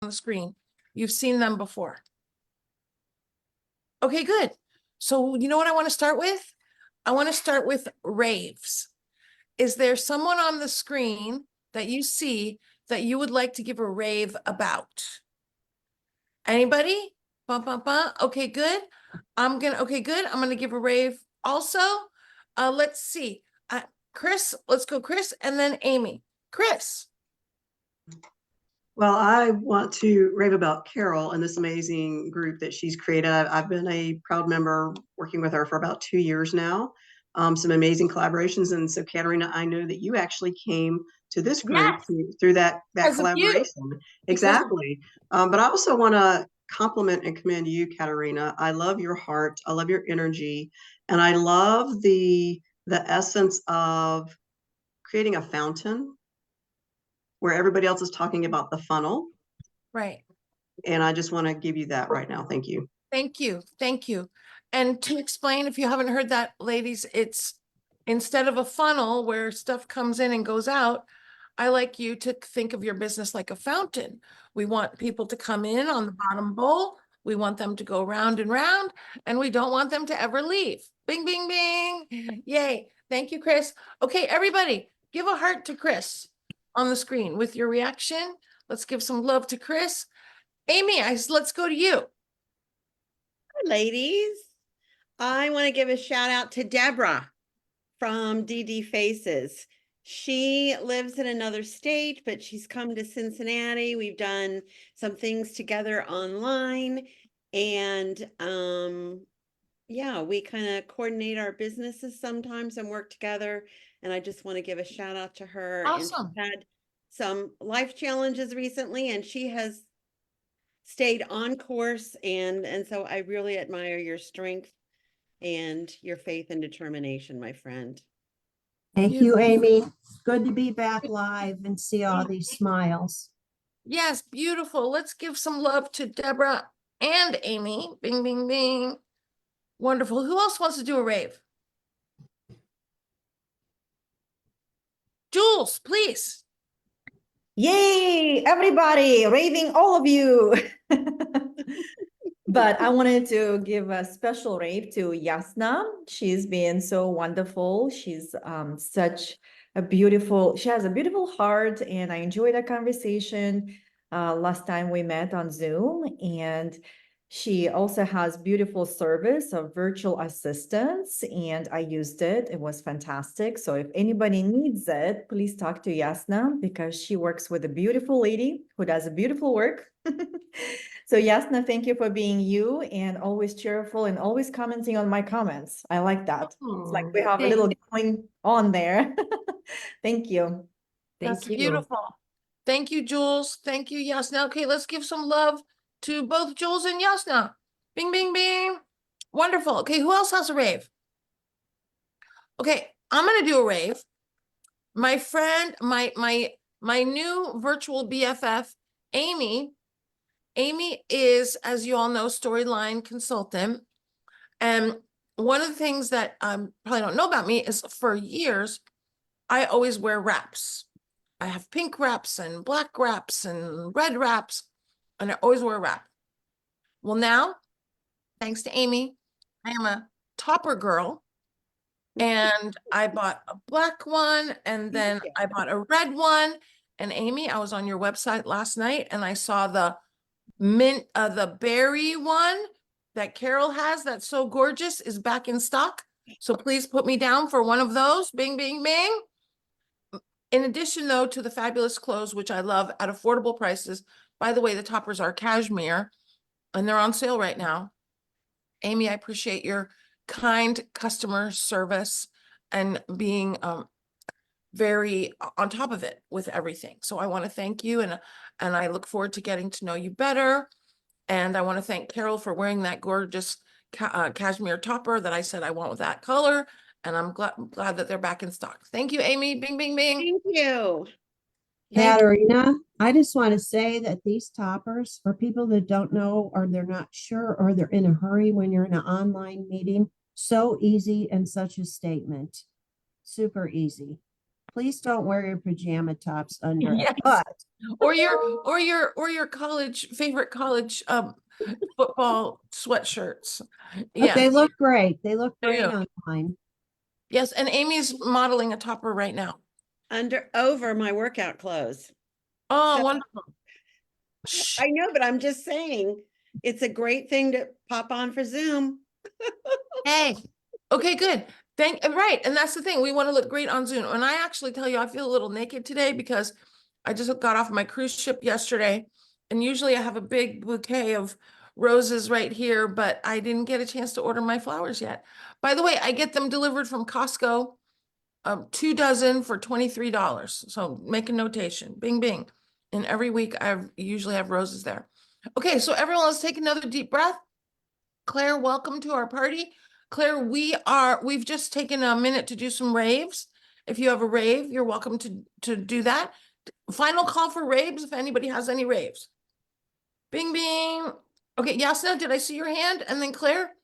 on the screen. You've seen them before. Okay, good. So you know what I want to start with? I want to start with raves. Is there someone on the screen that you see that you would like to give a rave about? Anybody? Bum, bum, bum. Okay, good. Okay, good. I'm gonna give a rave also. Let's see. Chris, let's go, Chris, and then Amy. Chris. Well, I want to rave about Carol and this amazing group that she's created. I've been a proud member working with her for about 2 years now. Some amazing collaborations. And so, Caterina, I know that you actually came to this group through that collaboration. Exactly. But I also want to compliment and commend you, Caterina. I love your heart. I love your energy. And I love the essence of creating a fountain where everybody else is talking about the funnel. Right. And I just want to give you that right now. Thank you. Thank you. Thank you. And to explain, if you haven't heard that, ladies, it's instead of a funnel where stuff comes in and goes out, I like you to think of your business like a fountain. We want people to come in on the bottom bowl. We want them to go round and round, and we don't want them to ever leave. Bing, bing, bing. Yay. Thank you, Chris. Okay, everybody, give a heart to Chris on the screen with your reaction. Let's give some love to Chris. Amy, let's go to you. Hi, ladies. I want to give a shout out to Deborah from DD Faces. She lives in another state, but she's come to Cincinnati. We've done some things together online, and yeah, we kind of coordinate our businesses sometimes and work together. And I just want to give a shout out to her. Awesome. And she's had some life challenges recently, and she has stayed on course. And so I really admire your strength and your faith and determination, my friend. Thank you, Amy. Good to be back live and see all these smiles. Yes, beautiful. Let's give some love to Deborah and Amy. Bing, bing, bing. Wonderful. Who else wants to do a rave? Jules, please. Yay, everybody, raving all of you. But I wanted to give a special rave to Yasna. She's been so wonderful. She's she has a beautiful heart, and I enjoyed our conversation last time we met on Zoom. And she also has beautiful service of virtual assistants, and I used it. It was fantastic. So if anybody needs it, please talk to Yasna, because she works with a beautiful lady who does a beautiful work. So Yasna, thank you for being you and always cheerful and always commenting on my comments. I like that. It's like we have a little going on there. Thank you. That's beautiful. Thank you, Jules. Thank you, Yasna. Okay, let's give some love to both Jules and Yasna. Bing, bing, bing. Wonderful. Okay, who else has a rave? Okay, I'm gonna do a rave. My friend, my new virtual BFF, Amy. Amy is, as you all know, storyline consultant. And one of the things that probably don't know about me is for years, I always wear wraps. I have pink wraps and black wraps and red wraps, and I always wear a wrap. Well, now, thanks to Amy, I am a topper girl. And I bought a black one, and then I bought a red one. And Amy, I was on your website last night, and I saw the the berry one that Carol has that's so gorgeous is back in stock. So please put me down for one of those. Bing, bing, bing. In addition, though, to the fabulous clothes, which I love at affordable prices. By the way, the toppers are cashmere and they're on sale right now. Amy, I appreciate your kind customer service and being very on top of it with everything. So I want to thank you, and I look forward to getting to know you better. And I want to thank Carol for wearing that gorgeous cashmere topper that I said I want with that color. And I'm glad that they're back in stock. Thank you, Amy. Bing, bing, bing. Thank you. Caterina, I just want to say that these toppers, for people that don't know, or they're not sure, or they're in a hurry when you're in an online meeting, so easy and such a statement. Super easy. please don't wear your pajama tops under Yes. it. But Or your favorite college football sweatshirts. but they Yes. look great. They look There you great go. online. Yes, and Amy's modeling a topper right now. Over my workout clothes. Oh, So- wonderful. Shh. I know, but I'm just saying, it's a great thing to pop on for Zoom. Hey, okay, good. Right, and that's the thing. We want to look great on Zoom. And I actually tell you, I feel a little naked today because I just got off my cruise ship yesterday, and usually I have a big bouquet of roses right here, but I didn't get a chance to order my flowers yet. By the way, I get them delivered from Costco, 2 dozen for $23. So make a notation. Bing, bing. And every week I usually have roses there. Okay, so everyone, let's take another deep breath. Claire, welcome to our party. Claire, we've just taken a minute to do some raves. If you have a rave, you're welcome to do that. Final call for raves, if anybody has any raves. Bing, bing. Okay, Yasna, did I see your hand? And then Claire,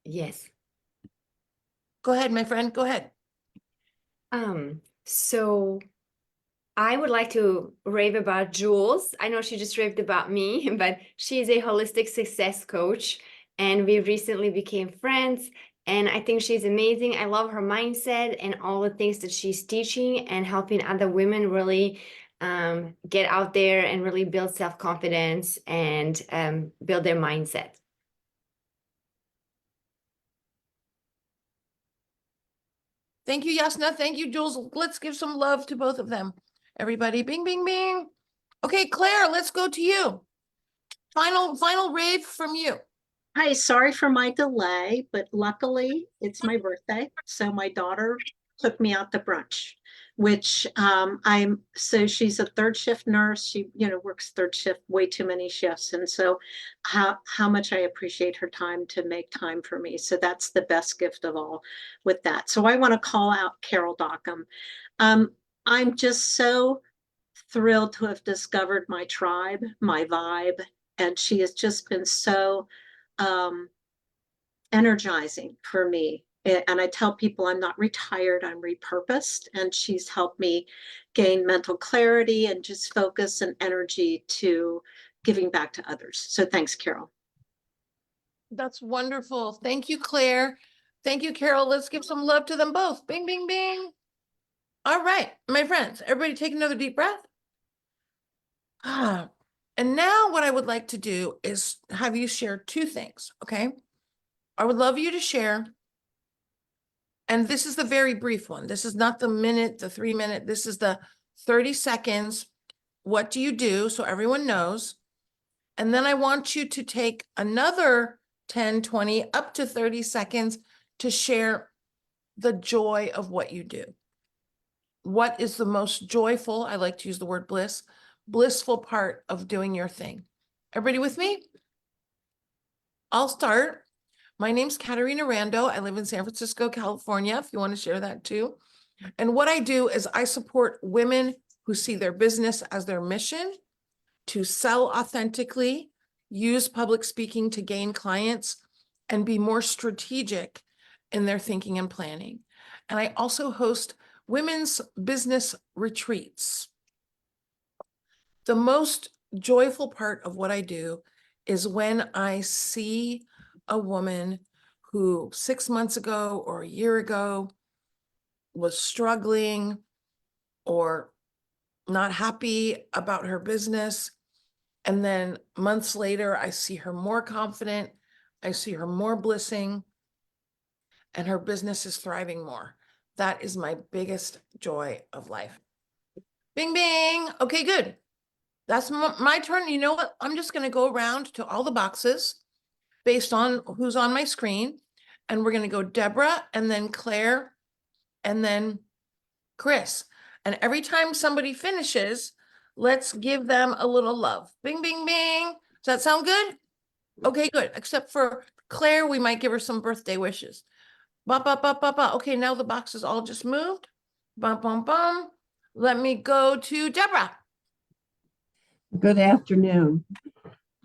Yes. go ahead, my friend, go ahead. So I would like to rave about Jules. I know she just raved about me, but she is a holistic success coach, and we recently became friends. And I think she's amazing. I love her mindset and all the things that she's teaching and helping other women really get out there and really build self-confidence and build their mindset. Thank you, Yasna. Thank you, Jules. Let's give some love to both of them. Everybody, bing, bing, bing. Okay, Claire, let's go to you. Final rave from you. Hi, sorry for my delay, but luckily it's my birthday. So my daughter took me out to brunch, which so she's a third shift nurse. She, works third shift, way too many shifts. And so how much I appreciate her time to make time for me. So that's the best gift of all with that. So I want to call out Carol Dockum. I'm just so thrilled to have discovered my tribe, my vibe, and she has just been so energizing for me. And I tell people I'm not retired, I'm repurposed, and she's helped me gain mental clarity and just focus and energy to giving back to others. So thanks, Carol. That's wonderful. Thank you, Claire. Thank you, Carol. Let's give some love to them both. Bing, bing, bing. All right, my friends, everybody take another deep breath. And now what I would like to do is have you share 2 things, okay? I would love you to share, and this is the very brief one. This is not the minute, the 3 minute. This is the 30 seconds. What do you do? So everyone knows. And then I want you to take another 10, 20, up to 30 seconds to share the joy of what you do. What is the most joyful, I like to use the word bliss, blissful part of doing your thing? Everybody with me? I'll start. My name's Caterina Rando. I live in San Francisco, California, if you want to share that too. And what I do is I support women who see their business as their mission to sell authentically, use public speaking to gain clients, and be more strategic in their thinking and planning. And I also host women's business retreats. The most joyful part of what I do is when I see a woman who 6 months ago or a year ago was struggling or not happy about her business. And then months later, I see her more confident. I see her more blissing, and her business is thriving more. That is my biggest joy of life. Bing, bing. Okay, good. That's my turn. You know what? I'm just going to go around to all the boxes based on who's on my screen. And we're going to go Deborah, and then Claire, and then Chris. And every time somebody finishes, let's give them a little love. Bing, bing, bing. Does that sound good? Okay, good. Except for Claire, we might give her some birthday wishes. Bum, bum, bum, bum, bum. Okay, now the boxes all just moved. Bum, bum, bum. Let me go to Deborah. Good afternoon.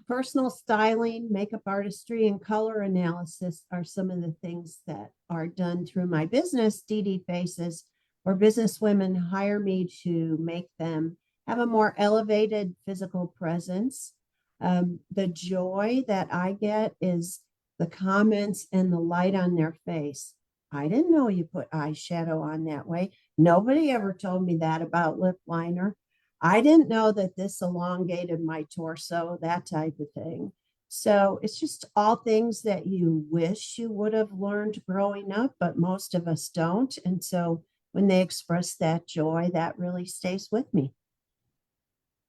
Personal styling, makeup artistry, and color analysis are some of the things that are done through my business, DD Faces, or business women hire me to make them have a more elevated physical presence. The joy that I get is the comments and the light on their face. I didn't know you put eyeshadow on that way. Nobody ever told me that about lip liner. I didn't know that this elongated my torso, that type of thing. So it's just all things that you wish you would have learned growing up, but most of us don't. And so when they express that joy, that really stays with me.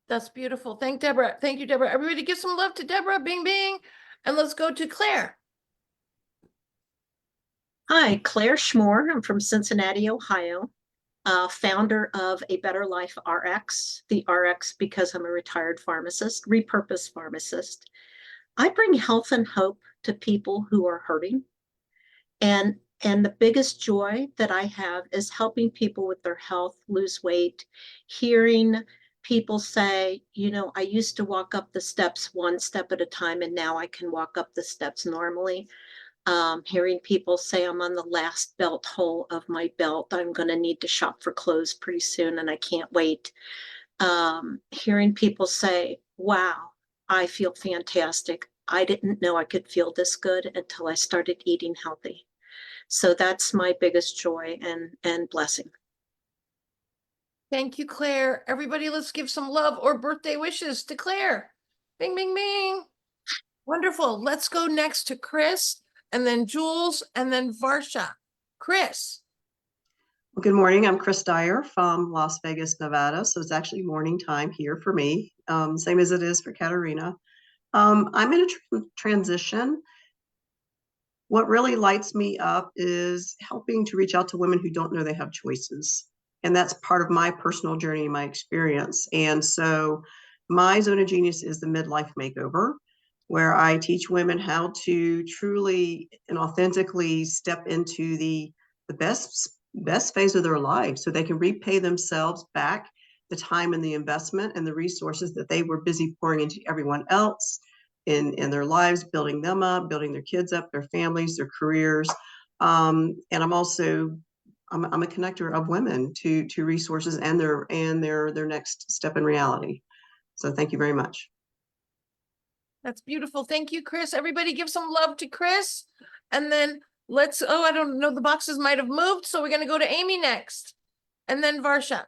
That's beautiful. Thank Deborah. Thank you, Deborah. Everybody give some love to Deborah. Bing, bing. And let's go to Claire. Hi, Claire Schmore. I'm from Cincinnati, Ohio. Founder of A Better Life RX, the RX because I'm a retired pharmacist, repurposed pharmacist. I bring health and hope to people who are hurting. And the biggest joy that I have is helping people with their health lose weight, hearing people say, you know, I used to walk up the steps one step at a time, and now I can walk up the steps normally. Hearing people say I'm on the last belt hole of my belt. I'm going to need to shop for clothes pretty soon and I can't wait. Hearing people say, wow, I feel fantastic. I didn't know I could feel this good until I started eating healthy. So that's my biggest joy and blessing. Thank you, Claire. Everybody, let's give some love or birthday wishes to Claire. Bing, bing, bing. Wonderful. Let's go next to Chris, and then Jules, and then Varsha. Chris. Well, good morning. I'm Chris Dyer from Las Vegas, Nevada. So it's actually morning time here for me, same as it is for Caterina. I'm in a transition. What really lights me up is helping to reach out to women who don't know they have choices. And that's part of my personal journey, my experience. And so my zone of genius is the midlife makeover, where I teach women how to truly and authentically step into the best phase of their life so they can repay themselves back the time and the investment and the resources that they were busy pouring into everyone else in their lives, building them up, building their kids up, their families, their careers. And I'm also I'm a connector of women to resources and their next step in reality. So thank you very much. That's beautiful. Thank you, Chris. Everybody give some love to Chris. And then let's, oh, I don't know, the boxes might have moved. So we're going to go to Amy next. And then Varsha.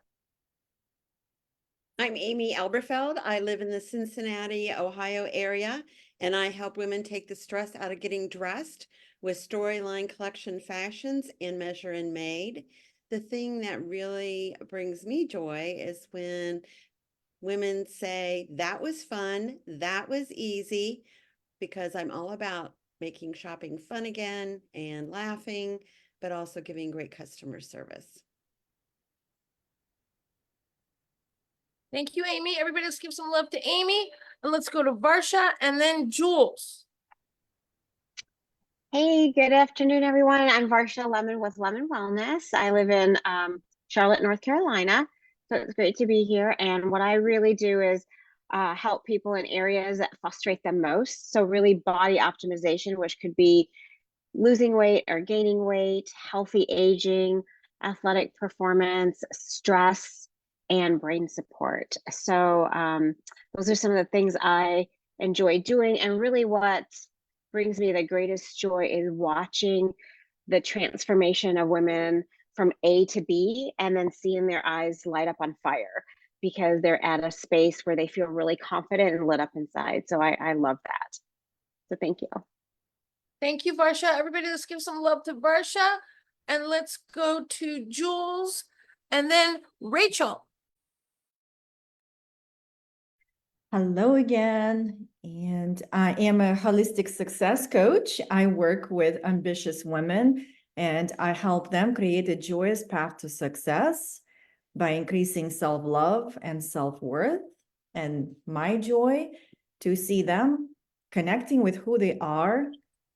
I'm Amy Elberfeld. I live in the Cincinnati, Ohio area, and I help women take the stress out of getting dressed with Storyline Collection Fashions and Measure and Made. The thing that really brings me joy is when women say, that was fun, that was easy, because I'm all about making shopping fun again and laughing, but also giving great customer service. Thank you, Amy. Everybody, let's give some love to Amy. And let's go to Varsha and then Jules. Hey, good afternoon, everyone. I'm Varsha Lemon with Lemon Wellness. I live in Charlotte, North Carolina. So it's great to be here. And what I really do is help people in areas that frustrate them most. So really body optimization, which could be losing weight or gaining weight, healthy aging, athletic performance, stress, and brain support. So those are some of the things I enjoy doing. And really what brings me the greatest joy is watching the transformation of women from A to B and then seeing their eyes light up on fire because they're at a space where they feel really confident and lit up inside. So I love that. So thank you. Thank you, Varsha. Everybody, let's give some love to Varsha. And let's go to Jules and then Rachel. Hello again, and I am a holistic success coach. I work with ambitious women and I help them create a joyous path to success by increasing self-love and self-worth. And my joy to see them connecting with who they are,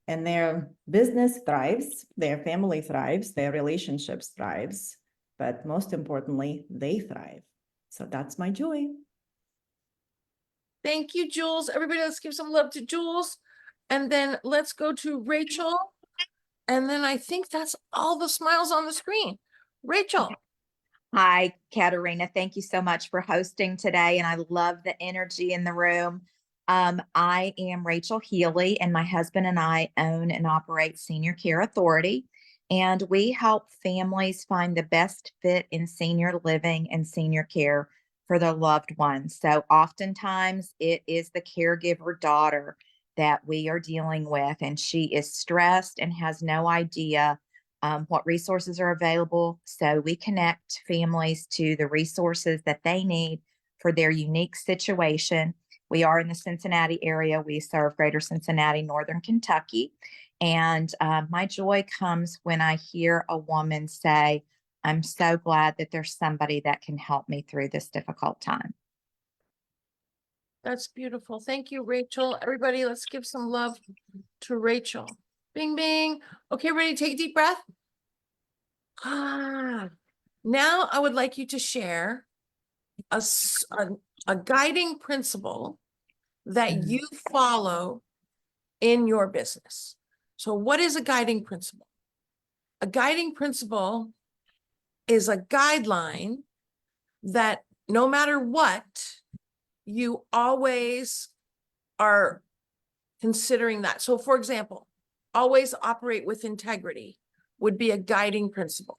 and their business thrives, their family thrives, their relationships thrives, but most importantly, they thrive. So that's my joy. Thank you, Jules. Everybody, let's give some love to Jules. And then let's go to Rachel. And then I think that's all the smiles on the screen. Rachel. Hi, Caterina. Thank you so much for hosting today. And I love the energy in the room. I am Rachel Healy, and my husband and I own and operate Senior Care Authority. And we help families find the best fit in senior living and senior care for their loved ones. So oftentimes it is the caregiver daughter that we are dealing with, and she is stressed and has no idea what resources are available. So we connect families to the resources that they need for their unique situation. We are in the Cincinnati area. We serve Greater Cincinnati, Northern Kentucky. And my joy comes when I hear a woman say, I'm so glad that there's somebody that can help me through this difficult time. That's beautiful. Thank you, Rachel. Everybody, let's give some love to Rachel. Bing, bing. Okay, ready? Take a deep breath. Now I would like you to share a guiding principle that you follow in your business. So what is a guiding principle? A guiding principle is a guideline that no matter what, you always are considering that. So for example, always operate with integrity would be a guiding principle.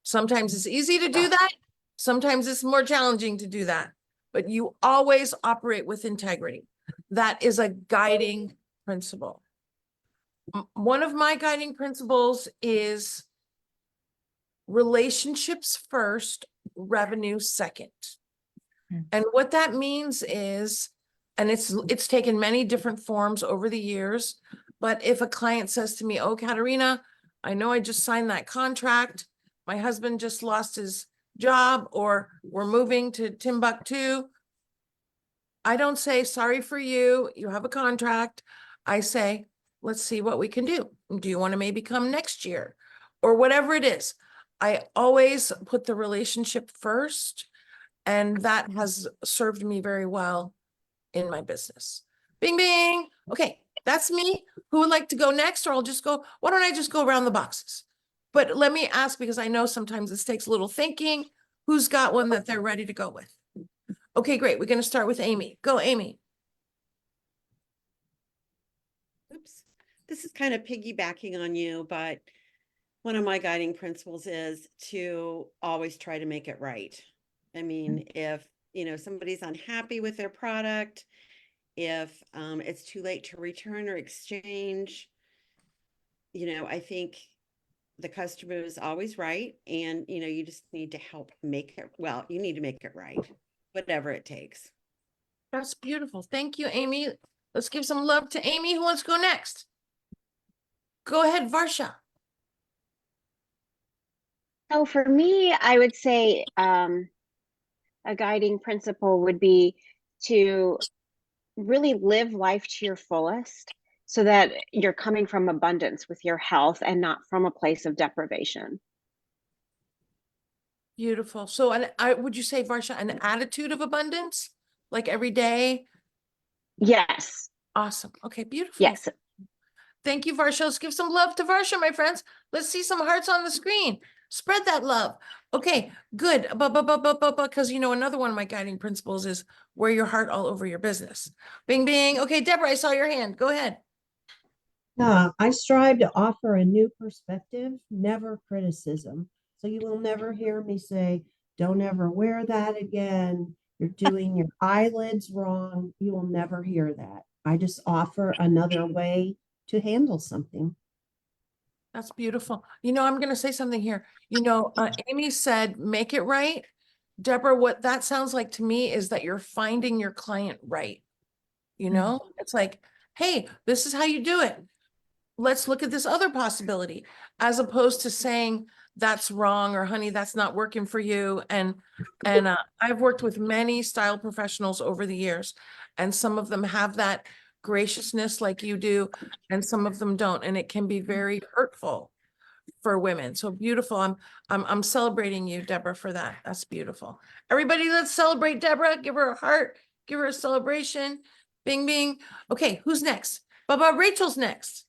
Sometimes it's easy to do that. Sometimes it's more challenging to do that, but you always operate with integrity. That is a guiding principle. One of my guiding principles is relationships first, revenue second. And what that means is, and it's taken many different forms over the years, but if a client says to me, oh, Caterina, I know I just signed that contract. My husband just lost his job, or we're moving to Timbuktu. I don't say, sorry for you, you have a contract. I say, let's see what we can do. Do you want to maybe come next year? Or whatever it is. I always put the relationship first, and that has served me very well in my business. Bing, bing. Okay, that's me. Who would like to go next? Or I'll just go, why don't I just go around the boxes? But let me ask, because I know sometimes this takes a little thinking, who's got one that they're ready to go with? Okay, great. We're going to start with Amy. Go, Amy. Oops. This is kind of piggybacking on you, but one of my guiding principles is to always try to make it right. I mean, if, somebody's unhappy with their product, if it's too late to return or exchange, I think the customer is always right. And, you just need to help make it, you need to make it right, whatever it takes. That's beautiful. Thank you, Amy. Let's give some love to Amy. Who wants to go next? Go ahead, Varsha. So for me, I would say a guiding principle would be to really live life to your fullest, so that you're coming from abundance with your health and not from a place of deprivation. Beautiful. So, would you say, Varsha, an attitude of abundance, like every day? Yes. Awesome. Okay, beautiful. Yes. Thank you, Varsha. Let's give some love to Varsha, my friends. Let's see some hearts on the screen. Spread that love. Okay, good. Because another one of my guiding principles is wear your heart all over your business. Bing, bing. Okay, Deborah, I saw your hand. Go ahead. I strive to offer a new perspective, never criticism. So you will never hear me say, don't ever wear that again. You're doing your eyelids wrong. You will never hear that. I just offer another way to handle something. That's beautiful. I'm going to say something here. Amy said, make it right. Deborah, what that sounds like to me is that you're finding your client right. It's like, hey, this is how you do it. Let's look at this other possibility, as opposed to saying that's wrong, or honey, that's not working for you. And I've worked with many style professionals over the years, and some of them have that graciousness like you do, and some of them don't. And it can be very hurtful for women. So beautiful. I'm celebrating you, Deborah, for that. That's beautiful. Everybody, let's celebrate Deborah. Give her a heart. Give her a celebration. Bing, bing. Okay, who's next? Baba, Rachel's next.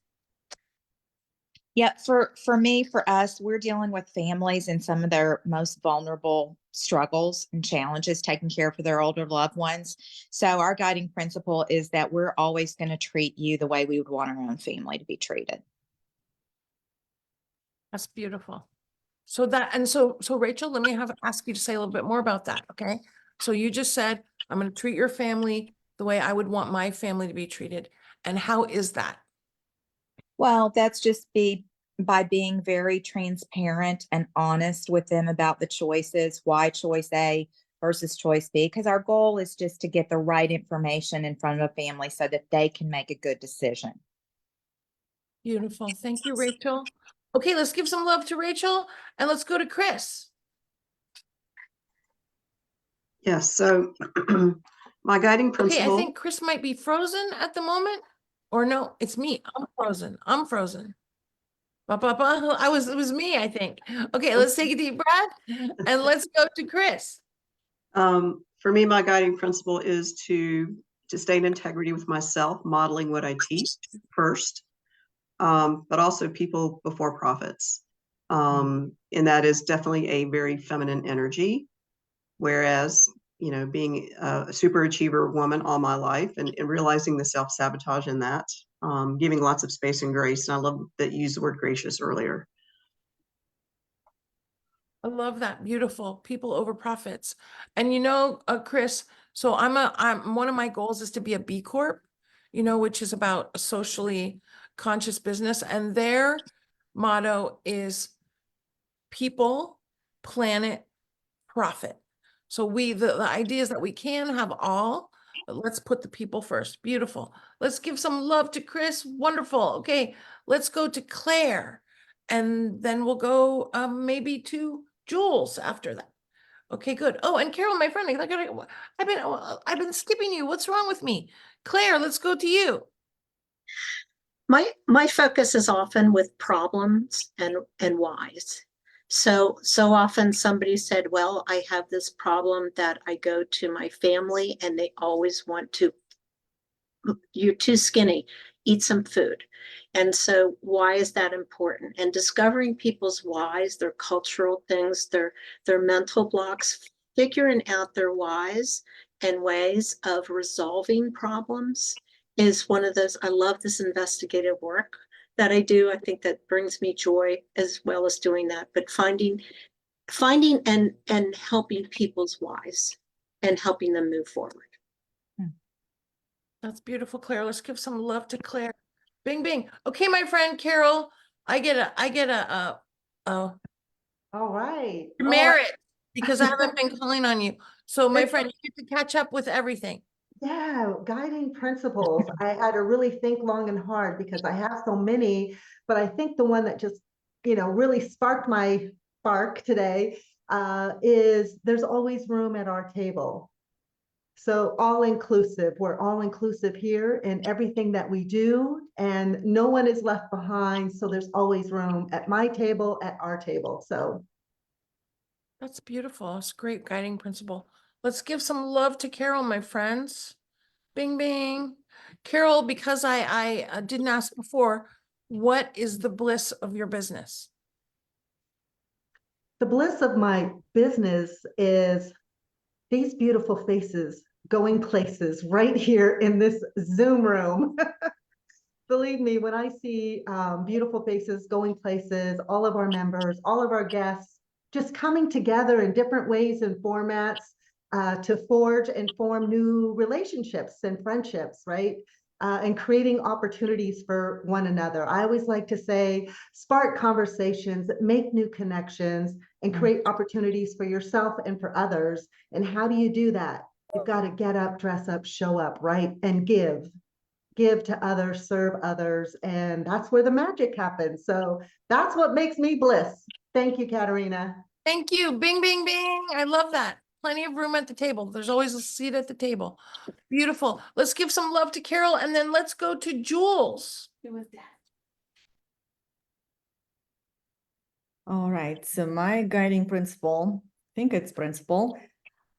Yeah, for me, for us, we're dealing with families in some of their most vulnerable struggles and challenges taking care of their older loved ones. So our guiding principle is that we're always going to treat you the way we would want our own family to be treated. That's beautiful. So Rachel, let me ask you to say a little bit more about that. Okay. So you just said, I'm going to treat your family the way I would want my family to be treated. And how is that? Well, that's just by being very transparent and honest with them about the choices, why choice A versus choice B, because our goal is just to get the right information in front of a family so that they can make a good decision. Beautiful. Thank you, Rachel. Okay, let's give some love to Rachel and let's go to Chris. Yes, so my guiding Okay, I principle. think Chris might be frozen at the moment. Or no, it's me. I'm frozen. I'm frozen. It was me, I think. Okay, let's take a deep breath and let's go to Chris. For me, my guiding principle is to stay in integrity with myself, modeling what I teach first, but also people before profits. And that is definitely a very feminine energy. Whereas, you know, being a super achiever woman all my life and realizing the self-sabotage in that, giving lots of space and grace. And I love that you used the word gracious earlier. I love that. Beautiful. People over profits. And you know, Chris, so I'm one of my goals is to be a B Corp, you know, which is about a socially conscious business. And their motto is people, planet, profit. So the idea is that we can have all, but let's put the people first. Beautiful. Let's give some love to Chris. Wonderful. Okay, let's go to Claire. And then we'll go maybe to Jules after that. Okay, good. Oh, and Carol, my friend, I've been skipping you. What's wrong with me? Claire, let's go to you. My focus is often with problems and whys. So often somebody said, well, I have this problem that I go to my family and they always want to, you're too skinny, eat some food. And so why is that important? And discovering people's whys, their cultural things, their mental blocks, figuring out their whys and ways of resolving problems is one of those. I love this investigative work that I do. I think that brings me joy as well as doing that, but finding and helping people's whys and helping them move forward. That's beautiful, Claire. Let's give some love to Claire. Bing, bing. Okay, my friend Carol, I get a All right. merit because I haven't been calling on you. So my friend, you get to catch up with everything. Yeah, guiding principles. I had to really think long and hard because I have so many, but I think the one that just, really sparked my spark today is there's always room at our table. So all inclusive, we're all inclusive here in everything that we do, and no one is left behind. So there's always room at my table, at our table. So That's beautiful. It's a great guiding principle. Let's give some love to Carol, my friends. Bing, bing. Carol, because I didn't ask before, what is the bliss of your business? the bliss of my business is these beautiful faces going places right here in this Zoom room. Believe me, when I see beautiful faces going places, all of our members, all of our guests, just coming together in different ways and formats to forge and form new relationships and friendships, right? And creating opportunities for one another. I always like to say, spark conversations, make new connections, and create opportunities for yourself and for others. And how do you do that? You've got to get up, dress up, show up, right? And give to others, serve others, and that's where the magic happens. So that's what makes me bliss. Thank you, Caterina. Thank you. Bing, bing, bing. I love that. Plenty of room at the table. There's always a seat at the table. Beautiful. Let's give some love to Carol and then let's go to Jules. Who was that? All right, so my guiding principle, I think it's principle,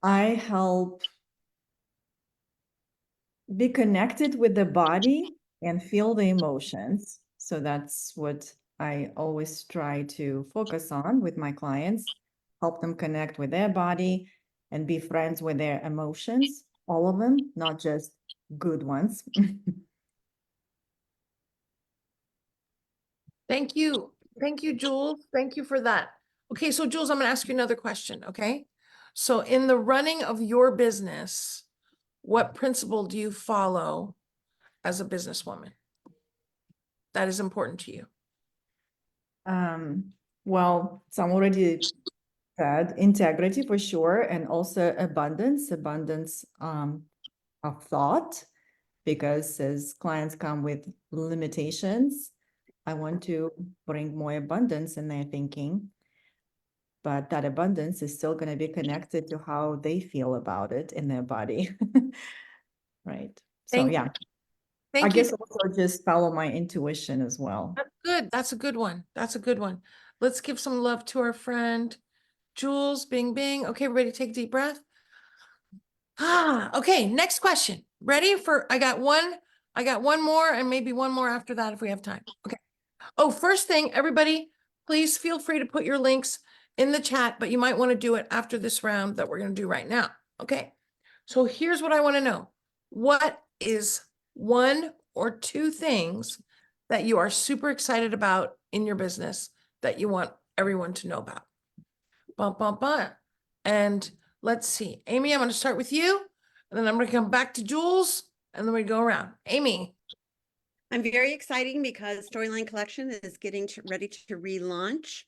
I help be connected with the body and feel the emotions. So that's what I always try to focus on with my clients. help them connect with their body and be friends with their emotions, all of them, not just good ones. Thank you. Thank you, Jules. Thank you for that. Okay, so Jules, I'm gonna ask you another question, okay? So in the running of your business, what principle do you follow as a businesswoman that is important to you? Well, some already said integrity for sure, and also abundance of thought, because as clients come with limitations, I want to bring more abundance in their thinking. But that abundance is still going to be connected to how they feel about it in their body. Right. So Thank you. yeah, I Thank you. guess also just follow my intuition as well. That's good. That's a good one. That's a good one. Let's give some love to our friend Jules. Bing, bing. Okay, everybody take a deep breath. Okay, next question. Ready for, I got one more and maybe one more after that if we have time. Okay. Oh, first thing, everybody, please feel free to put your links in the chat, but you might want to do it after this round that we're going to do right now. Okay. So here's what I want to know. What is one or two things that you are super excited about in your business that you want everyone to know about? Bum, bum, bum. And let's see, Amy, I'm going to start with you, and then I'm going to come back to Jules, and then we go around. Amy. I'm very exciting because Storyline Collection is getting ready to relaunch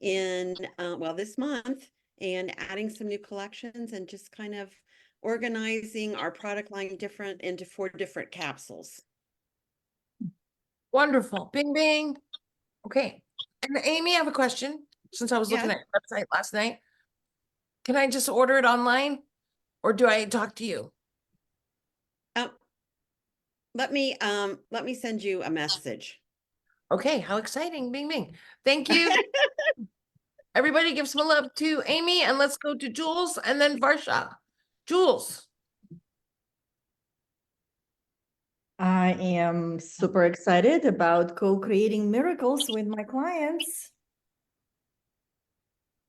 in, well, this month, and adding some new collections and just kind of organizing our product line into 4 different capsules. Wonderful. Bing, bing. Okay. And Amy, I have a question. Since I was looking Yeah. at your website last night, can I just order it online or do I talk to you? Let me send you a message. Okay. How exciting. Bing, bing. Thank you. Everybody give some love to Amy, and let's go to Jules and then Varsha. Jules. I am super excited about co-creating miracles with my clients.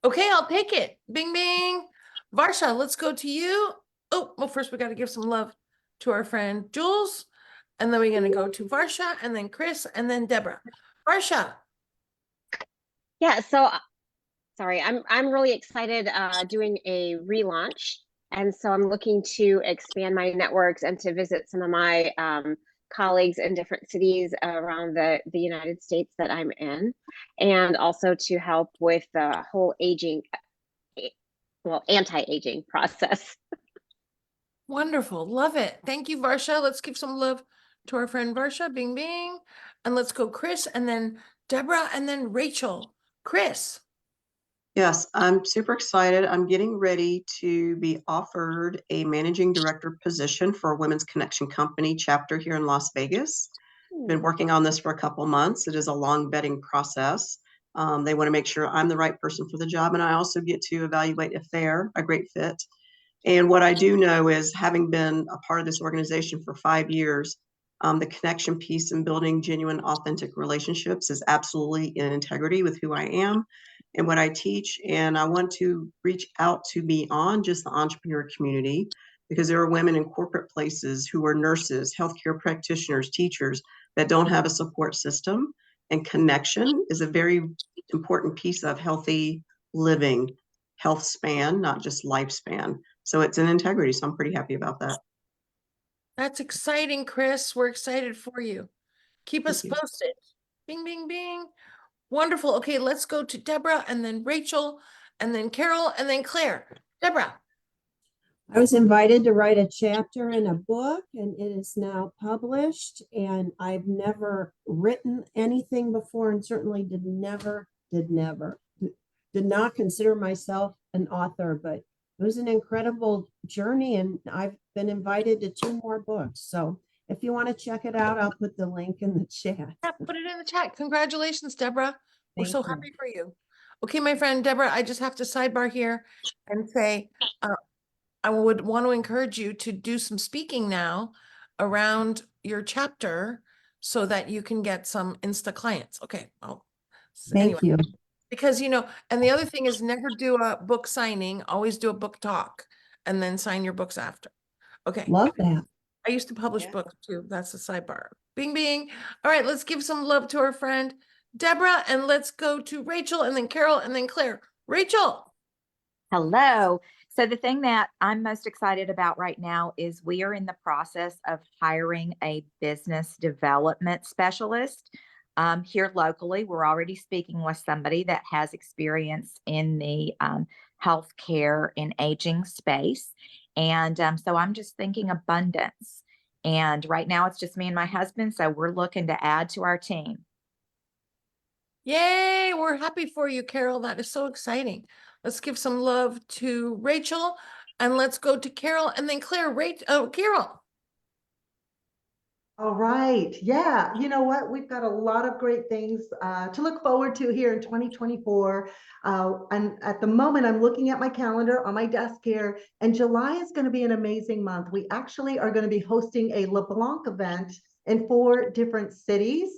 Okay, I'll take it. Bing, bing. Varsha, let's go to you. Oh, well, first we got to give some love to our friend Jules. And then we're going to go to Varsha and then Chris and then Deborah. Varsha. Yeah, so sorry, I'm really excited doing a relaunch. And so I'm looking to expand my networks and to visit some of my colleagues in different cities around the United States that I'm in, and also to help with the whole aging, well, anti-aging process. Wonderful. Love it. Thank you, Varsha. Let's give some love to our friend Varsha. Bing, bing. And let's go Chris and then Deborah and then Rachel. Chris. Yes, I'm super excited. I'm getting ready to be offered a managing director position for a Women's Connection Company chapter here in Las Vegas. Been working on this for a couple months. It is a long vetting process. They want to make sure I'm the right person for the job, and I also get to evaluate if they're a great fit. And what I do know is, having been a part of this organization for 5 years, the connection piece and building genuine, authentic relationships is absolutely in integrity with who I am and what I teach. And I want to reach out to beyond just the entrepreneur community, because there are women in corporate places who are nurses, healthcare practitioners, teachers that don't have a support system. And connection is a very important piece of healthy living, health span, not just lifespan. So it's an integrity. So I'm pretty happy about that. That's exciting, Chris. We're excited for you. Keep us Thank you. posted. Bing, bing, bing. Wonderful. Okay, let's go to Deborah and then Rachel and then Carol and then Claire. Deborah. I was invited to write a chapter in a book, and it is now published. And I've never written anything before, and certainly did not consider myself an author, but it was an incredible journey, and I've been invited to 2 more books. So if you want to check it out, I'll put the link in the chat. Yeah, put it in the chat. Congratulations, Deborah. We're Thank so you. happy for you. Okay, my friend Deborah, I just have to sidebar here and say, I would want to encourage you to do some speaking now around your chapter so that you can get some Insta clients. Okay. Well, Thank you. Because, and the other thing is never do a book signing, always do a book talk and then sign your books after. Okay. Love that. I used to publish Yeah. books too. That's a sidebar. Bing, bing. All right, let's give some love to our friend Deborah, and let's go to Rachel and then Carol and then Claire. Rachel. Hello. So the thing that I'm most excited about right now is we are in the process of hiring a business development specialist here locally. We're already speaking with somebody that has experience in the healthcare and aging space. And so I'm just thinking abundance. And right now it's just me and my husband. So we're looking to add to our team. Yay, we're happy for you, Carol. That is so exciting. Let's give some love to Rachel and let's go to Carol and then Claire. Carol. All right. Yeah. You know what? We've got a lot of great things to look forward to here in 2024. And at the moment, I'm looking at my calendar on my desk here, and July is going to be an amazing month. We actually are going to be hosting a LeBlanc event in 4 different cities,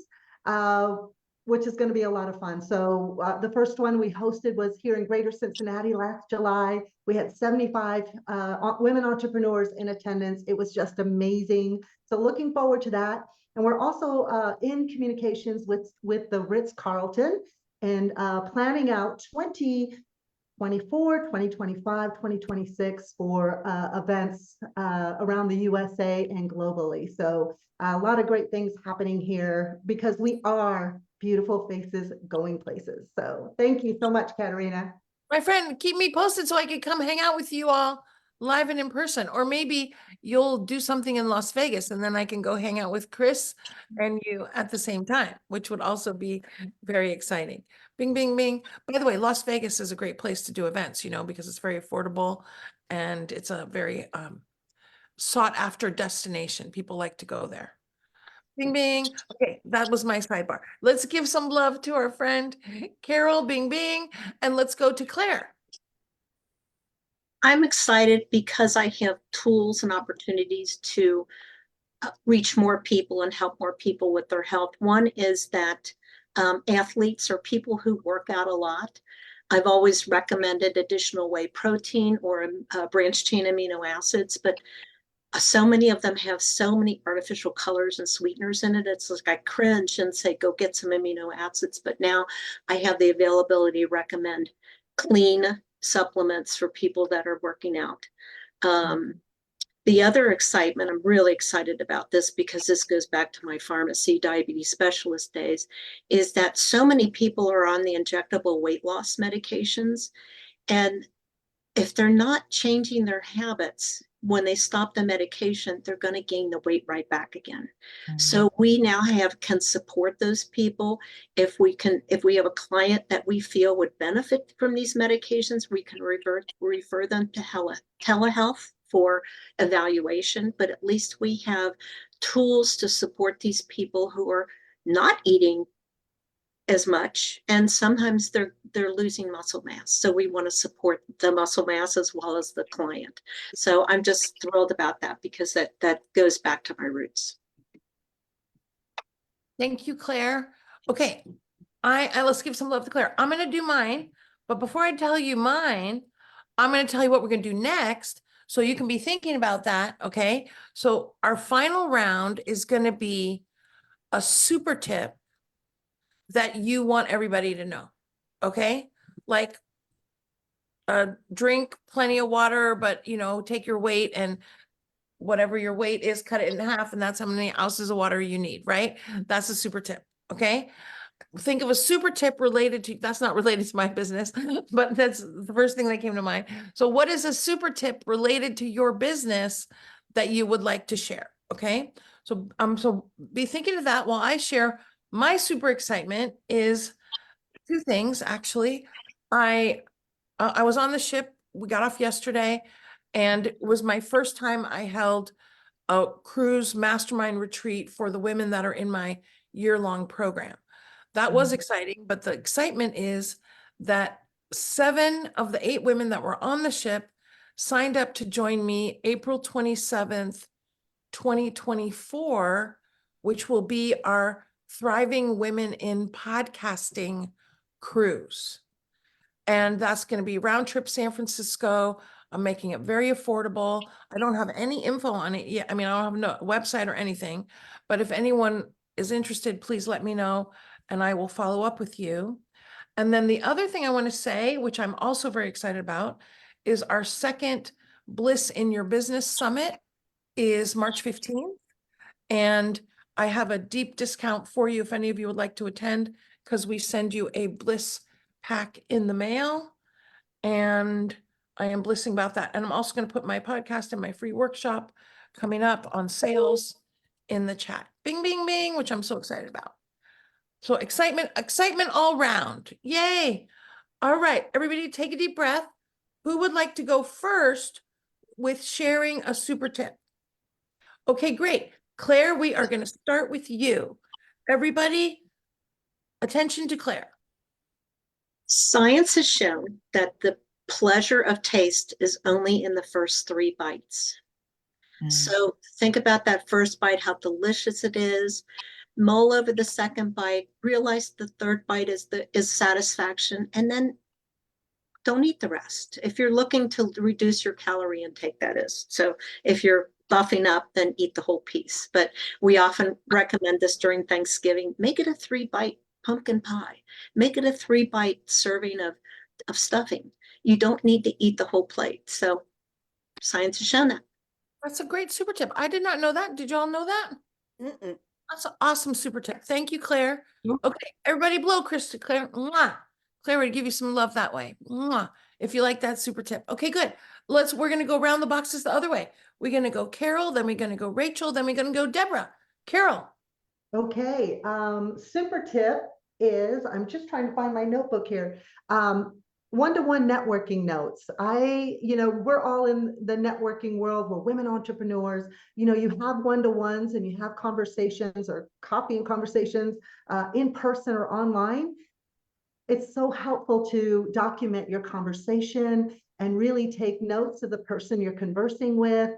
which is going to be a lot of fun. So the first one we hosted was here in Greater Cincinnati last July. We had 75 women entrepreneurs in attendance. It was just amazing. So looking forward to that. And we're also in communications with the Ritz-Carlton and planning out 2024, 2025, 2026 for events around the USA and globally. So a lot of great things happening here because we are beautiful faces going places. So thank you so much, Caterina. My friend, keep me posted so I can come hang out with you all live and in person. Or maybe you'll do something in Las Vegas and then I can go hang out with Chris and you at the same time, which would also be very exciting. Bing, bing, bing. By the way, Las Vegas is a great place to do events, because it's very affordable and it's a very sought after destination. People like to go there. Bing, bing. Okay, that was my sidebar. Let's give some love to our friend Carol, bing, bing, and let's go to Claire. I'm excited because I have tools and opportunities to reach more people and help more people with their health. One is that athletes or people who work out a lot, I've always recommended additional whey protein or branched chain amino acids, but so many of them have so many artificial colors and sweeteners in it. It's like I cringe and say, go get some amino acids. But now I have the availability to recommend clean supplements for people that are working out. The other excitement, I'm really excited about this because this goes back to my pharmacy diabetes specialist days, is that so many people are on the injectable weight loss medications. And if they're not changing their habits, when they stop the medication, they're going to gain the weight right back again. So we now can support those people. If we have a client that we feel would benefit from these medications, we can refer them to telehealth for evaluation, but at least we have tools to support these people who are not eating as much, and sometimes they're losing muscle mass. So we want to support the muscle mass as well as the client. So I'm just thrilled about that because that goes back to my roots. Thank you, Claire. Okay, let's give some love to Claire. I'm going to do mine, but before I tell you mine, I'm going to tell you what we're going to do next, so you can be thinking about that. Okay, so our final round is going to be a super tip that you want everybody to know. Okay, like drink plenty of water, but take your weight and whatever your weight is, cut it in half, and that's how many ounces of water you need, right? That's a super tip. Okay, think of a super tip related to, that's not related to my business, but that's the first thing that came to mind. So what is a super tip related to your business that you would like to share? Okay, so so be thinking of that while I share. My super excitement is 2 things, actually. I was on the ship. We got off yesterday, and it was my first time I held a cruise mastermind retreat for the women that are in my year-long program. That was exciting, but the excitement is that 7 of the 8 women that were on the ship signed up to join me April 27th, 2024, which will be our Thriving Women in Podcasting cruise. And that's going to be round trip San Francisco. I'm making it very affordable. I don't have any info on it yet. I mean, I don't have no website or anything, but if anyone is interested, please let me know and I will follow up with you. And then the other thing I want to say, which I'm also very excited about, is our second Bliss in Your Business Summit is March 15th. And I have a deep discount for you if any of you would like to attend, because we send you a Bliss pack in the mail. And I am blissing about that. And I'm also going to put my podcast and my free workshop coming up on sales in the chat. Bing, bing, bing, which I'm so excited about. So excitement all round. Yay. All right, everybody take a deep breath. Who would like to go first with sharing a super tip? Okay, great. Claire, we are going to start with you. Everybody, attention to Claire. Science has shown that the pleasure of taste is only in the first 3 bites. So think about that first bite, how delicious it is. Mull over the second bite, realize the third bite is satisfaction, and then don't eat the rest. If you're looking to reduce your calorie intake, that is. So if you're buffing up, then eat the whole piece. But we often recommend this during Thanksgiving. Make it a 3-bite pumpkin pie. Make it a 3-bite serving of stuffing. You don't need to eat the whole plate. So science has shown that. That's a great super tip. I did not know that. Did y'all know that? Mm-mm. That's an awesome super tip. Thank you, Claire. Okay, everybody blow Chris to Claire. Mwah. Claire would give you some love that way. Mwah. If you like that super tip. Okay, good. We're going to go around the boxes the other way. We're going to go Carol, then we're going to go Rachel, then we're going to go Deborah. Carol. Okay, super tip is, I'm just trying to find my notebook here. One-to-one networking notes. We're all in the networking world. We're women entrepreneurs. You have one-to-ones and you have conversations or coffee and conversations in person or online. It's so helpful to document your conversation and really take notes of the person you're conversing with,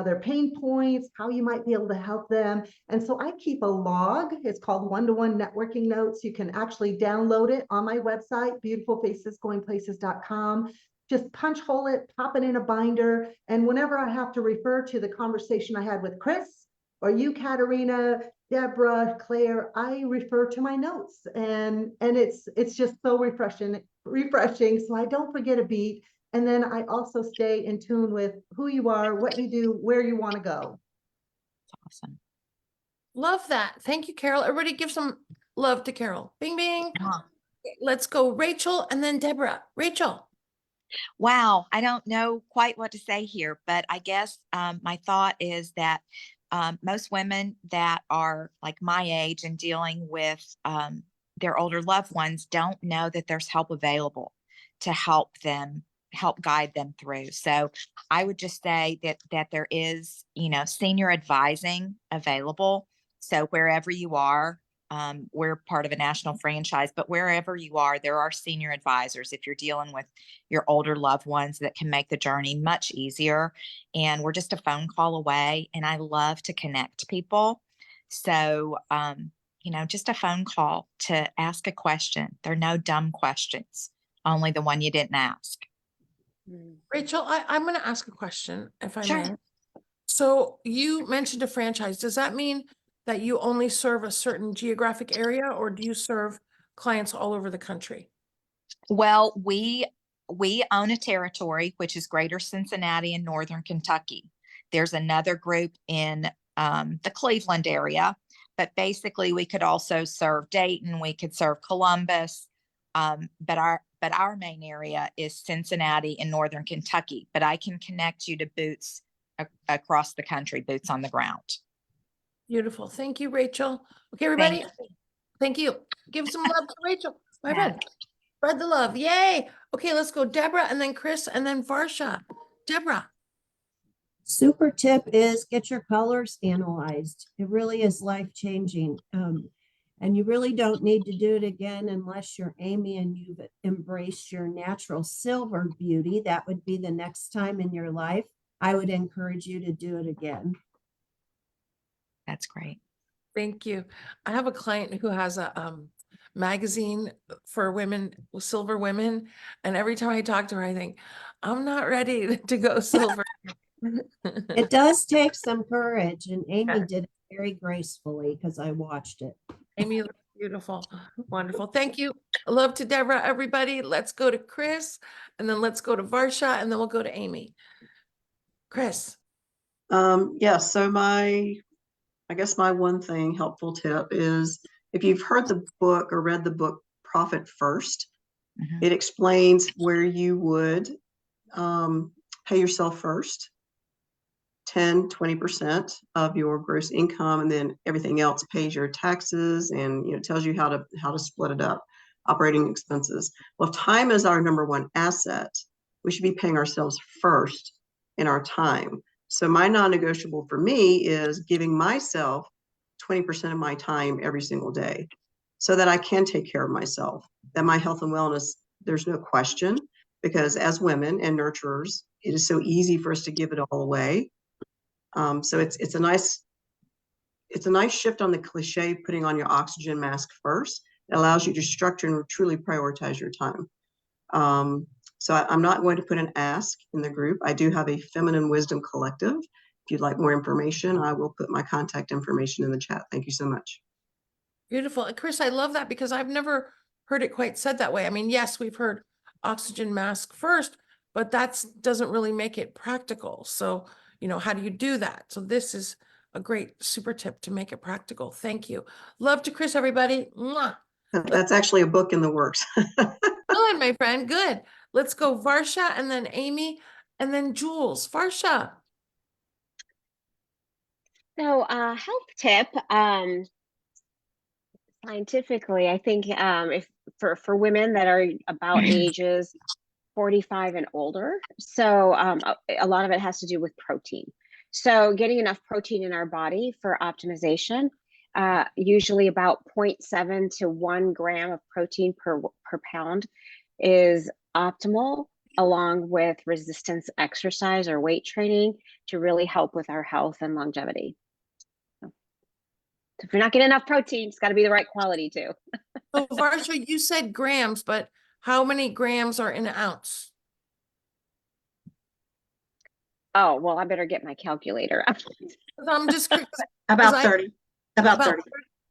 their pain points, how you might be able to help them. And so I keep a log. It's called One-to-One Networking Notes. You can actually download it on my website, beautifulfacesgoingplaces.com. Just punch hole it, pop it in a binder. And whenever I have to refer to the conversation I had with Chris or you, Caterina, Deborah, Claire, I refer to my notes, and it's just so refreshing. So I don't forget a beat. And then I also stay in tune with who you are, what you do, where you want to go. Awesome. Love that. Thank you, Carol. Everybody give some love to Carol. Bing, bing. Let's go Rachel and then Deborah. Rachel. Wow, I don't know quite what to say here, but I guess my thought is that most women that are like my age and dealing with their older loved ones don't know that there's help available to help guide them through. So I would just say that there is, senior advising available. So wherever you are, we're part of a national franchise, but wherever you are, there are senior advisors if you're dealing with your older loved ones that can make the journey much easier. And we're just a phone call away. And I love to connect people. So, just a phone call to ask a question. There are no dumb questions, only the one you didn't ask. Rachel, I'm going to ask a question, if I Sure. may. So you mentioned a franchise. Does that mean that you only serve a certain geographic area, or do you serve clients all over the country? Well, we own a territory, which is Greater Cincinnati and Northern Kentucky. There's another group in the Cleveland area, but basically we could also serve Dayton, we could serve Columbus, but our main area is Cincinnati and Northern Kentucky. But I can connect you to boots across the country, boots on the ground. Beautiful. Thank you, Rachel. Okay, everybody. Thank you. Give some love to Rachel. My friend. Spread the love. Yay. Okay, let's go Deborah and then Chris and then Varsha. Deborah. Super tip is get your colors analyzed. It really is life-changing. And you really don't need to do it again unless you're Amy and you've embraced your natural silver beauty. That would be the next time in your life. I would encourage you to do it again. That's great. Thank you. I have a client who has a magazine for women, silver women. And every time I talk to her, I think, I'm not ready to go silver. It does take some courage, and Amy did it very gracefully because I watched it. Amy looks beautiful. Wonderful. Thank you. Love to Deborah, everybody. Let's go to Chris, and then let's go to Varsha, and then we'll go to Amy. Chris. Yeah, so I guess my one thing helpful tip is if you've heard the book or read the book Profit First, it explains where you would pay yourself first, 10-20% of your gross income, and then everything else pays your taxes, and tells you how to split it up, operating expenses. Well, if time is our number one asset, we should be paying ourselves first in our time. So my non-negotiable for me is giving myself 20% of my time every single day so that I can take care of myself, that my health and wellness, there's no question, because as women and nurturers, it is so easy for us to give it all away. So it's a nice shift on the cliche, putting on your oxygen mask first. It allows you to structure and truly prioritize your time. So I'm not going to put an ask in the group. I do have a Feminine Wisdom Collective. If you'd like more information, I will put my contact information in the chat. Thank you so much. Beautiful. And Chris, I love that because I've never heard it quite said that way. I mean, yes, we've heard oxygen mask first, but that doesn't really make it practical. So, how do you do that? So this is a great super tip to make it practical. Thank you. Love to Chris, everybody. Mwah. That's actually a book in the works. Good, my friend. Good. Let's go Varsha and then Amy and then Jules. Varsha. So, health tip, scientifically, I think if for women that are about ages 45 and older, so a lot of it has to do with protein. So getting enough protein in our body for optimization, usually about 0.7 to 1 gram of protein per pound is optimal, along with resistance exercise or weight training to really help with our health and longevity. If you're not getting enough protein, it's got to be the right quality too. So Varsha, you said grams, but how many grams are in an ounce? Oh, well, I better get my calculator. I'm just curious. About 30. About 30.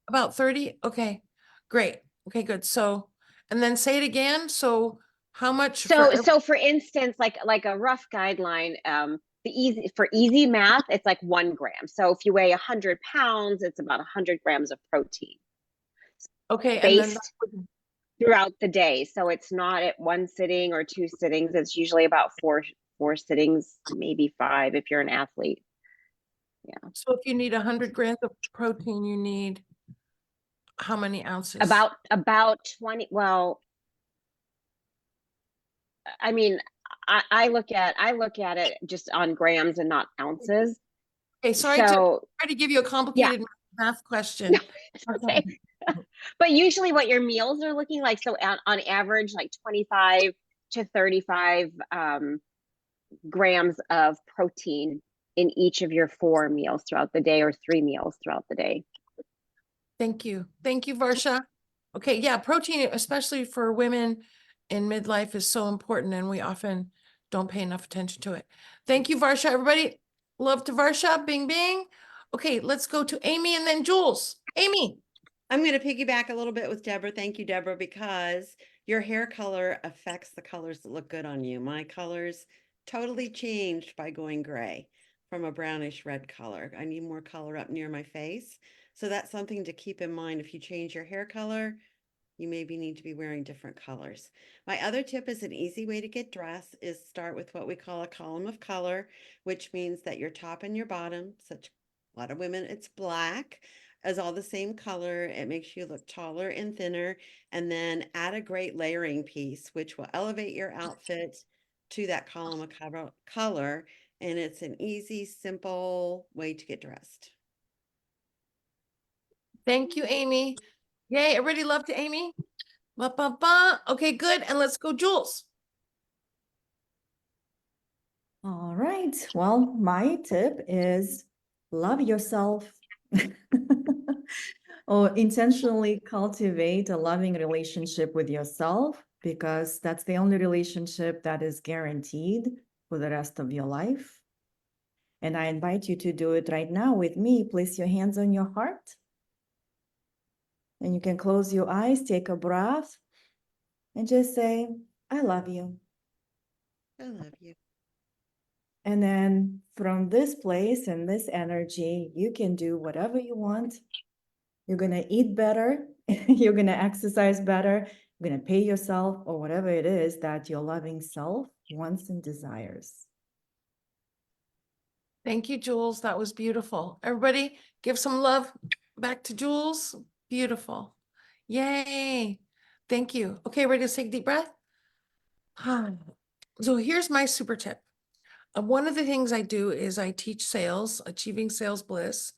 About 30? Okay, great. Okay, good. So, and then say it again. So how much? So for instance, like a rough guideline, for easy math, it's like 1 gram. So if you weigh 100 pounds, it's about 100 grams of protein. Okay, Based throughout the day. So it's not at 1 sitting or 2 sittings. It's usually about four sittings, maybe 5 if you're an athlete. Yeah. So if you need 100 grams of protein, you need how many ounces? About 20. Well, I mean, I look at it just on grams and not ounces. Okay, sorry to try to give you a complicated math question. No, okay. But usually what your meals are looking like, so on average, like 25 to 35 grams of protein in each of your 4 meals throughout the day, or 3 meals throughout the day. Thank you. Thank you, Varsha. Okay, yeah, protein, especially for women in midlife, is so important, and we often don't pay enough attention to it. Thank you, Varsha. Everybody, love to Varsha. Bing, bing. Okay, let's go to Amy and then Jules. Amy. I'm going to piggyback a little bit with Deborah. Thank you, Deborah, because your hair color affects the colors that look good on you. My colors totally changed by going gray from a brownish red color. I need more color up near my face. So that's something to keep in mind. If you change your hair color, you maybe need to be wearing different colors. My other tip is an easy way to get dressed is start with what we call a column of color, which means that your top and your bottom, such a lot of women, it's black, is all the same color. It makes you look taller and thinner, and then add a great layering piece, which will elevate your outfit to that column of color. And it's an easy, simple way to get dressed. Thank you, Amy. Yay, everybody love to Amy. Ba, ba, ba. Okay, good. And let's go, Jules. All right. Well, my tip is love yourself. Or intentionally cultivate a loving relationship with yourself, because that's the only relationship that is guaranteed for the rest of your life. And I invite you to do it right now with me. Place your hands on your heart. And you can close your eyes, take a breath, and just say, I love you. I love you. And then from this place and this energy, you can do whatever you want. You're going to eat better. You're going to exercise better. You're going to pay yourself, or whatever it is that your loving self wants and desires. Thank you, Jules. That was beautiful. Everybody give some love back to Jules. Beautiful. Yay. Thank you. Okay, ready to take a deep breath? So here's my super tip. One of the things I do is I teach sales, achieving sales bliss.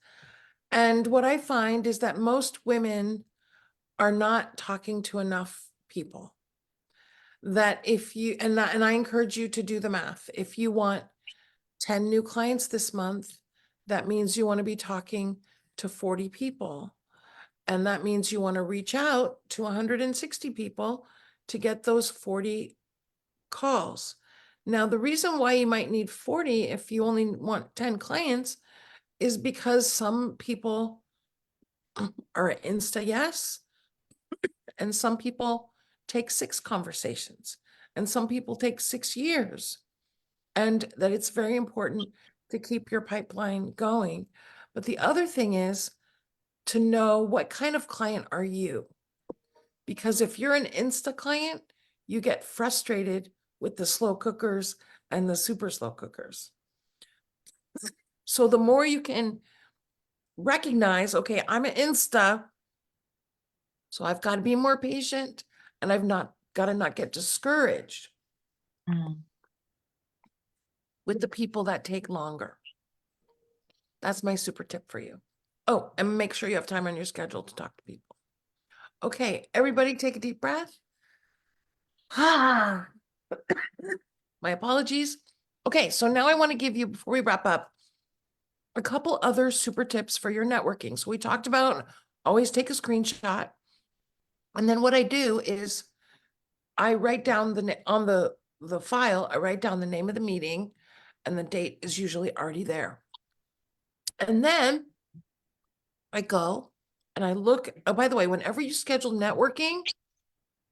And what I find is that most women are not talking to enough people. That if you, and I encourage you to do the math. If you want 10 new clients this month, that means you want to be talking to 40 people. And that means you want to reach out to 160 people to get those 40 calls. Now, the reason why you might need 40 if you only want 10 clients is because some people are Insta yes, and some people take 6 conversations, and some people take 6 years. And that it's very important to keep your pipeline going. But the other thing is to know what kind of client are you? Because if you're an Insta client, you get frustrated with the slow cookers and the super slow cookers. So the more you can recognize, okay, I'm an Insta, so I've got to be more patient, and I've not got to not get discouraged with the people that take longer. That's my super tip for you. Oh, and make sure you have time on your schedule to talk to people. Okay, everybody take a deep breath. My apologies. Okay, so now I want to give you, before we wrap up, a couple other super tips for your networking. So we talked about always take a screenshot. And then what I do is I write down on the file, I write down the name of the meeting, and the date is usually already there. And then I go and I look, oh, by the way, whenever you schedule networking,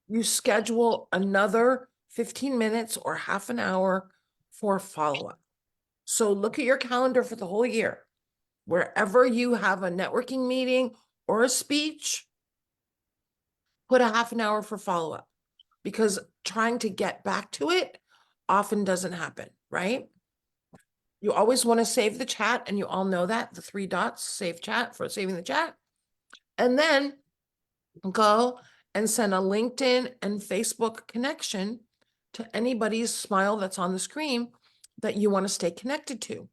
you schedule another 15 minutes or half an hour for follow-up. So look at your calendar for the whole year. Wherever you have a networking meeting or a speech, put a half an hour for follow-up, because trying to get back to it often doesn't happen, right? You always want to save the chat, and you all know that, the 3 dots, save chat for saving the chat. And then go and send a LinkedIn and Facebook connection to anybody's smile that's on the screen that you want to stay connected to.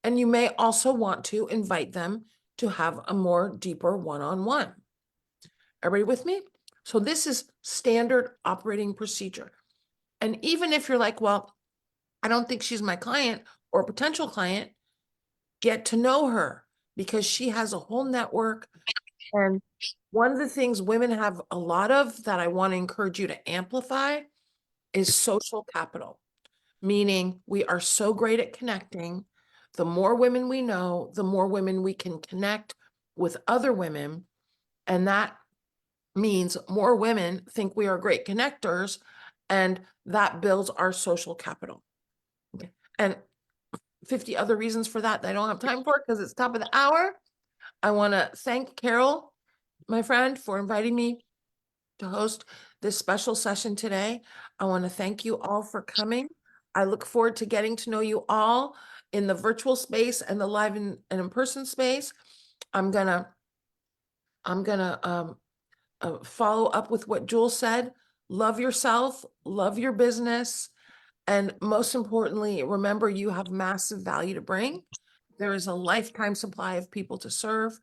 And you may also want to invite them to have a more deeper one-on-one. Everybody with me? So this is standard operating procedure. And even if you're like, well, I don't think she's my client or potential client, get to know her, because she has a whole network. And one of the things women have a lot of that I want to encourage you to amplify is social capital, meaning we are so great at connecting. The more women we know, the more women we can connect with other women. And that means more women think we are great connectors, and that builds our social capital. Okay. And 50 other reasons for that I don't have time for because it's top of the hour. I want to thank Carol, my friend, for inviting me to host this special session today. I want to thank you all for coming. I look forward to getting to know you all in the virtual space and the live and in-person space. I'm gonna follow up with what Jules said. Love yourself, love your business, and most importantly, remember you have massive value to bring. There is a lifetime supply of people to serve.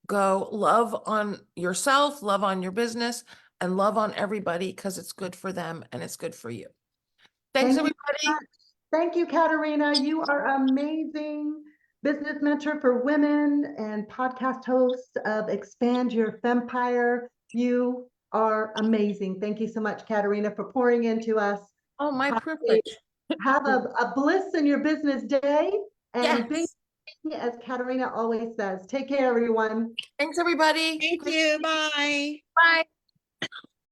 Go love on yourself, love on your business, and love on everybody, because it's good for them and it's good for you. Thanks, Thank you so everybody. much. Thank you, Caterina. You are amazing. business mentor for women and podcast host of Expand Your Fempire. You are amazing. Thank you so much, Caterina, for pouring into us. Oh, my privilege. Have a bliss in your business day, and big, Yes. as Caterina always says. Take care, everyone. Thanks, everybody. Thank you. Bye. Bye.